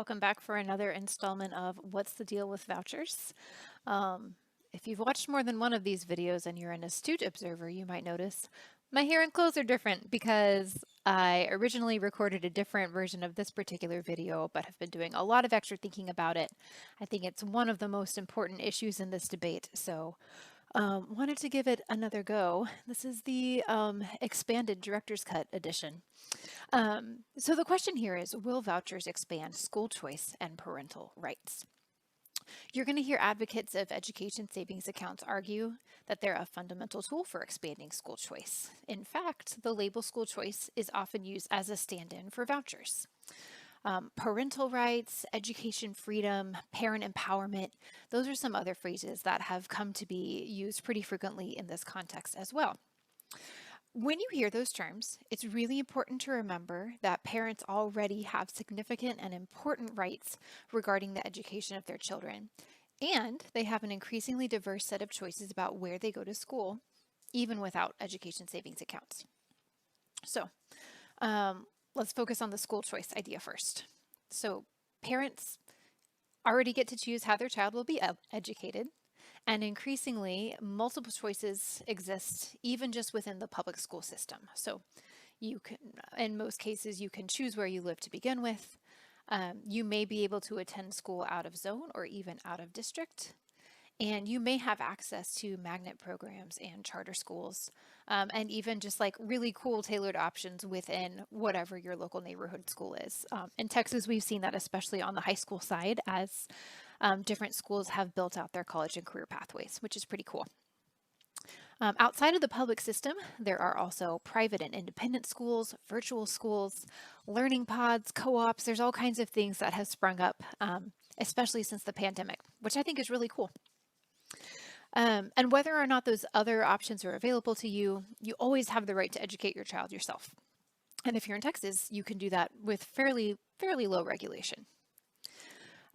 welcome back for another installment of What's the Deal with Vouchers? If you've watched more than one of these videos and you're an astute observer, you might notice my hair and clothes are different because I originally recorded a different version of this particular video, but have been doing a lot of extra thinking about it. I think it's one of the most important issues in this debate, so wanted to give it another go. This is the expanded director's cut edition. So the question here is, will vouchers expand school choice and parental rights? You're going to hear advocates of education savings accounts argue that they're a fundamental tool for expanding school choice. In fact, the label school choice is often used as a stand-in for vouchers. Parental rights, education freedom, parent empowerment, those are some other phrases that have come to be used pretty frequently in this context as well. When you hear those terms, it's really important to remember that parents already have significant and important rights regarding the education of their children, and they have an increasingly diverse set of choices about where they go to school, even without education savings accounts. So let's focus on the school choice idea first. So parents already get to choose how their child will be educated. And increasingly, multiple choices exist even just within the public school system. So you can, in most cases, you can choose where you live to begin with. You may be able to attend school out of zone or even out of district. And you may have access to magnet programs and charter schools, and even just like really cool tailored options within whatever your local neighborhood school is. In Texas, we've seen that especially on the high school side as different schools have built out their college and career pathways, which is pretty cool. Outside of the public system, there are also private and independent schools, virtual schools, learning pods, co-ops. There's all kinds of things that have sprung up, especially since the pandemic, which I think is really cool. And whether or not those other options are available to you, you always have the right to educate your child yourself. And if you're in Texas, you can do that with fairly low regulation.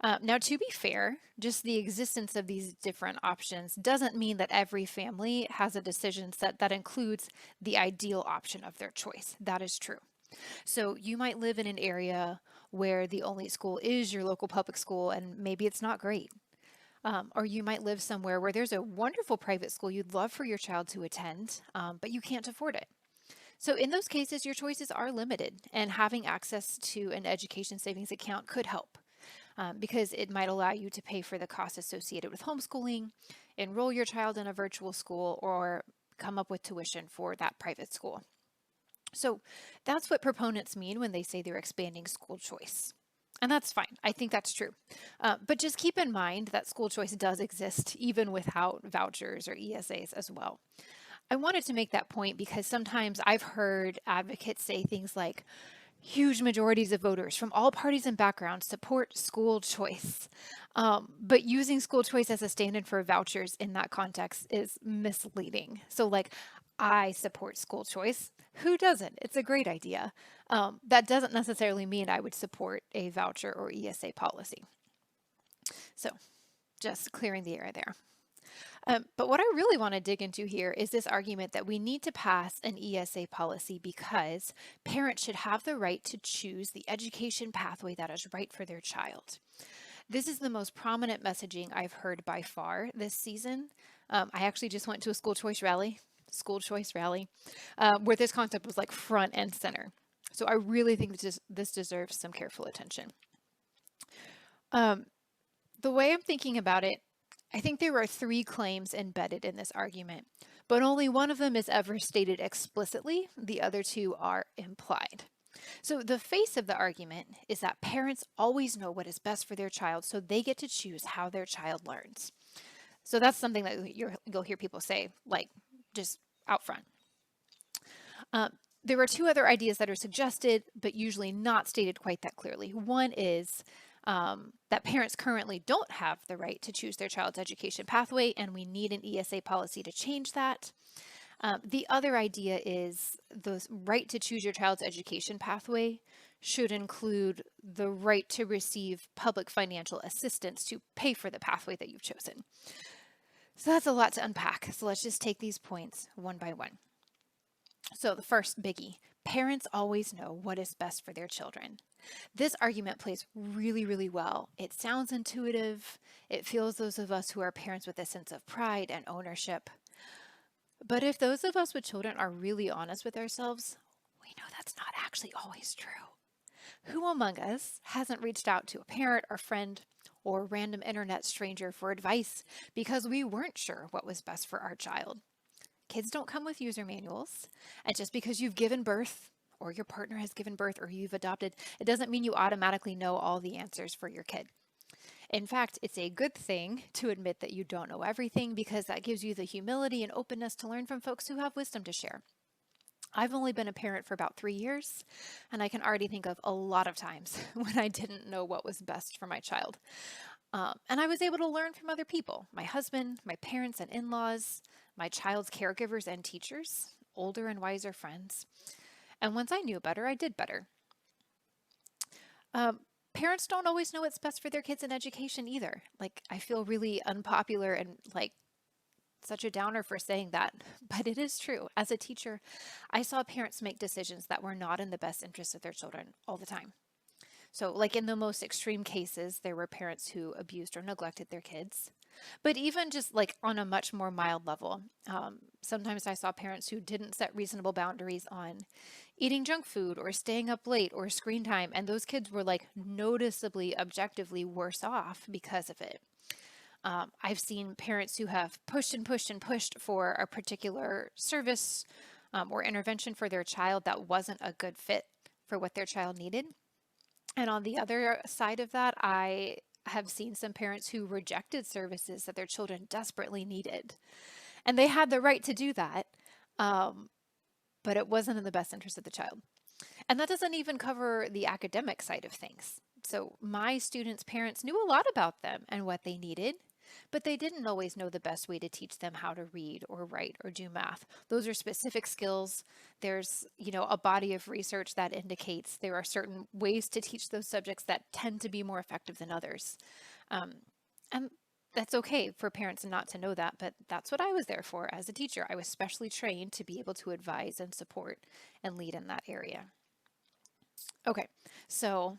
Now, to be fair, just the existence of these different options doesn't mean that every family has a decision set that includes the ideal option of their choice. That is true. So you might live in an area where the only school is your local public school, and maybe it's not great. Or you might live somewhere where there's a wonderful private school you'd love for your child to attend, but you can't afford it. So in those cases, your choices are limited, and having access to an education savings account could help because it might allow you to pay for the costs associated with homeschooling, enroll your child in a virtual school, or come up with tuition for that private school. So that's what proponents mean when they say they're expanding school choice. And that's fine. I think that's true. But just keep in mind that school choice does exist even without vouchers or ESAs as well. I wanted to make that point because sometimes I've heard advocates say things like, huge majorities of voters from all parties and backgrounds support school choice. But using school choice as a stand-in for vouchers in that context is misleading. So like, I support school choice. Who doesn't? It's a great idea. That doesn't necessarily mean I would support a voucher or ESA policy. So just clearing the air there. But what I really want to dig into here is this argument that we need to pass an ESA policy because parents should have the right to choose the education pathway that is right for their child. This is the most prominent messaging I've heard by far this season. I actually just went to a school choice rally, where this concept was like front and center. So I really think this deserves some careful attention. The way I'm thinking about it, I think there are three claims embedded in this argument, but only one of them is ever stated explicitly. The other two are implied. So the face of the argument is that parents always know what is best for their child, so they get to choose how their child learns. So that's something that you'll hear people say, like, just out front. There are two other ideas that are suggested, but usually not stated quite that clearly. One is that parents currently don't have the right to choose their child's education pathway, and we need an ESA policy to change that. The other idea is the right to choose your child's education pathway should include the right to receive public financial assistance to pay for the pathway that you've chosen. So that's a lot to unpack. So let's just take these points one by one. So the first biggie, parents always know what is best for their children. This argument plays really, really well. It sounds intuitive. It feels those of us who are parents with a sense of pride and ownership. But if those of us with children are really honest with ourselves, we know that's not actually always true. Who among us hasn't reached out to a parent or friend or random internet stranger for advice because we weren't sure what was best for our child? Kids don't come with user manuals, and just because you've given birth or your partner has given birth or you've adopted, it doesn't mean you automatically know all the answers for your kid. In fact, it's a good thing to admit that you don't know everything because that gives you the humility and openness to learn from folks who have wisdom to share. I've only been a parent for about 3 years, and I can already think of a lot of times when I didn't know what was best for my child. And I was able to learn from other people, my husband, my parents and in-laws, my child's caregivers and teachers, older and wiser friends. And once I knew better, I did better. Parents don't always know what's best for their kids in education either. Like, I feel really unpopular and like such a downer for saying that, but it is true. As a teacher, I saw parents make decisions that were not in the best interest of their children all the time. So, like in the most extreme cases, there were parents who abused or neglected their kids. But even just like on a much more mild level, sometimes I saw parents who didn't set reasonable boundaries on eating junk food or staying up late or screen time, and those kids were like noticeably, objectively worse off because of it. I've seen parents who have pushed and pushed and pushed for a particular service or intervention for their child that wasn't a good fit for what their child needed. And on the other side of that, I have seen some parents who rejected services that their children desperately needed. And they had the right to do that, but it wasn't in the best interest of the child. And that doesn't even cover the academic side of things. So my students' parents knew a lot about them and what they needed, but they didn't always know the best way to teach them how to read or write or do math. Those are specific skills. There's, a body of research that indicates there are certain ways to teach those subjects that tend to be more effective than others. And that's okay for parents not to know that, but that's what I was there for as a teacher. I was specially trained to be able to advise and support and lead in that area. Okay, so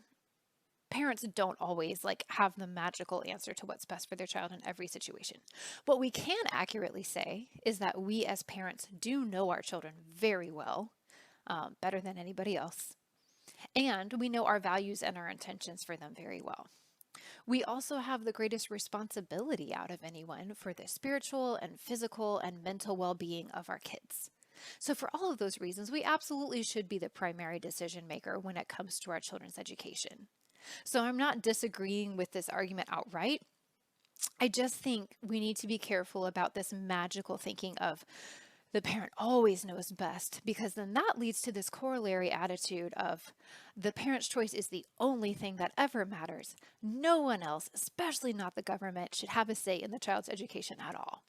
parents don't always have the magical answer to what's best for their child in every situation. What we can accurately say is that we as parents do know our children very well, better than anybody else, and we know our values and our intentions for them very well. We also have the greatest responsibility out of anyone for the spiritual and physical and mental well-being of our kids. So for all of those reasons, we absolutely should be the primary decision maker when it comes to our children's education. So I'm not disagreeing with this argument outright. I just think we need to be careful about this magical thinking of the parent always knows best, because then that leads to this corollary attitude of the parent's choice is the only thing that ever matters. No one else, especially not the government, should have a say in the child's education at all.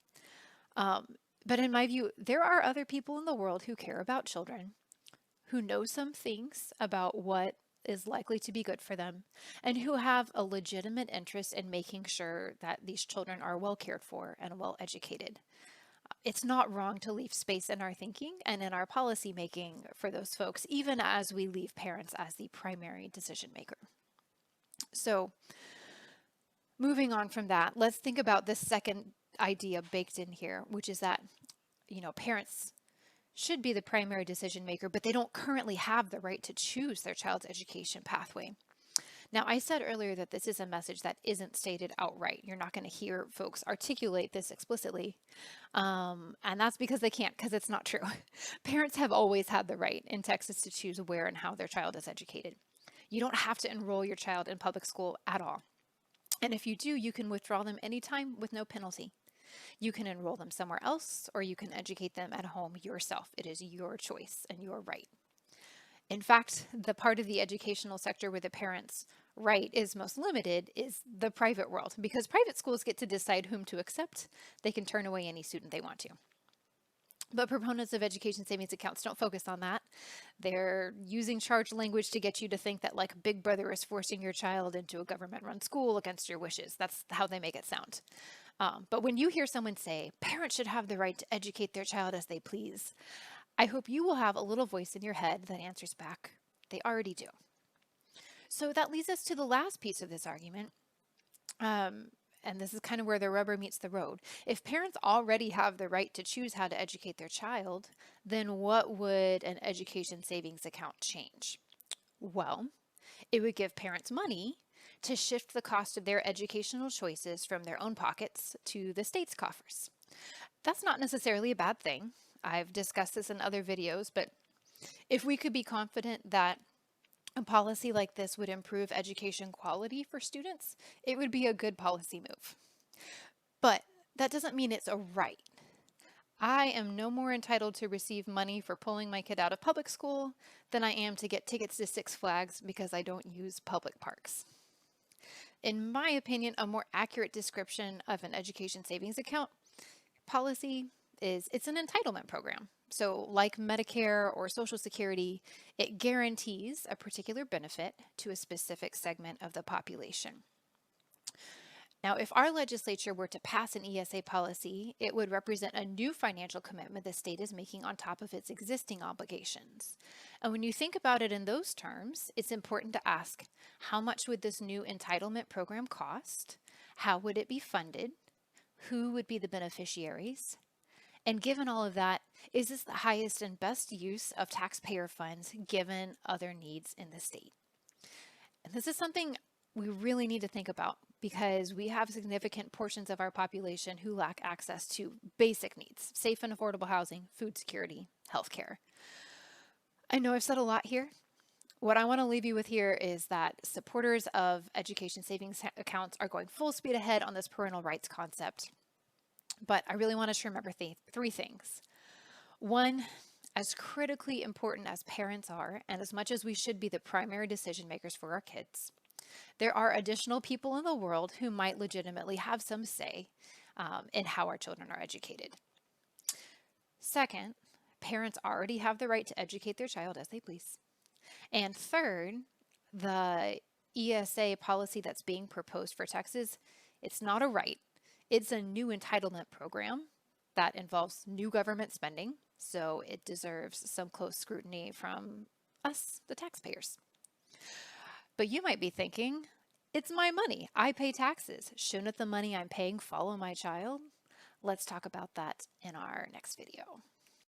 But in my view, there are other people in the world who care about children, who know some things about what is likely to be good for them, and who have a legitimate interest in making sure that these children are well cared for and well educated. It's not wrong to leave space in our thinking and in our policy making for those folks, even as we leave parents as the primary decision maker. So moving on from that, let's think about this second idea baked in here, which is that, parents should be the primary decision maker, but they don't currently have the right to choose their child's education pathway. Now, I said earlier that this is a message that isn't stated outright. You're not going to hear folks articulate this explicitly. And that's because they can't, because it's not true. Parents have always had the right in Texas to choose where and how their child is educated. You don't have to enroll your child in public school at all. And if you do, you can withdraw them anytime with no penalty. You can enroll them somewhere else, or you can educate them at home yourself. It is your choice and your right. In fact, the part of the educational sector where the parents' right is most limited is the private world, because private schools get to decide whom to accept. They can turn away any student they want to. But proponents of education savings accounts don't focus on that. They're using charged language to get you to think that Big Brother is forcing your child into a government-run school against your wishes. That's how they make it sound. But when you hear someone say, parents should have the right to educate their child as they please, I hope you will have a little voice in your head that answers back, they already do. So that leads us to the last piece of this argument. And this is kind of where the rubber meets the road. If parents already have the right to choose how to educate their child, then what would an education savings account change? Well, it would give parents money to shift the cost of their educational choices from their own pockets to the state's coffers. That's not necessarily a bad thing. I've discussed this in other videos, but if we could be confident that a policy like this would improve education quality for students, it would be a good policy move. But that doesn't mean it's a right. I am no more entitled to receive money for pulling my kid out of public school than I am to get tickets to Six Flags because I don't use public parks. In my opinion, a more accurate description of an education savings account policy is it's an entitlement program. So like Medicare or Social Security, it guarantees a particular benefit to a specific segment of the population. Now, if our legislature were to pass an ESA policy, it would represent a new financial commitment the state is making on top of its existing obligations. And when you think about it in those terms, it's important to ask, how much would this new entitlement program cost? How would it be funded? Who would be the beneficiaries? And given all of that, is this the highest and best use of taxpayer funds given other needs in the state? And this is something we really need to think about because we have significant portions of our population who lack access to basic needs, safe and affordable housing, food security, healthcare. I know I've said a lot here. What I want to leave you with here is that supporters of education savings accounts are going full speed ahead on this parental rights concept. But I really want us to remember three things. One, as critically important as parents are, and as much as we should be the primary decision makers for our kids, there are additional people in the world who might legitimately have some say in how our children are educated. Second, parents already have the right to educate their child as they please. And third, the ESA policy that's being proposed for Texas, it's not a right. It's a new entitlement program that involves new government spending, so it deserves some close scrutiny from us, the taxpayers. But you might be thinking, it's my money. I pay taxes. Shouldn't the money I'm paying follow my child? Let's talk about that in our next video.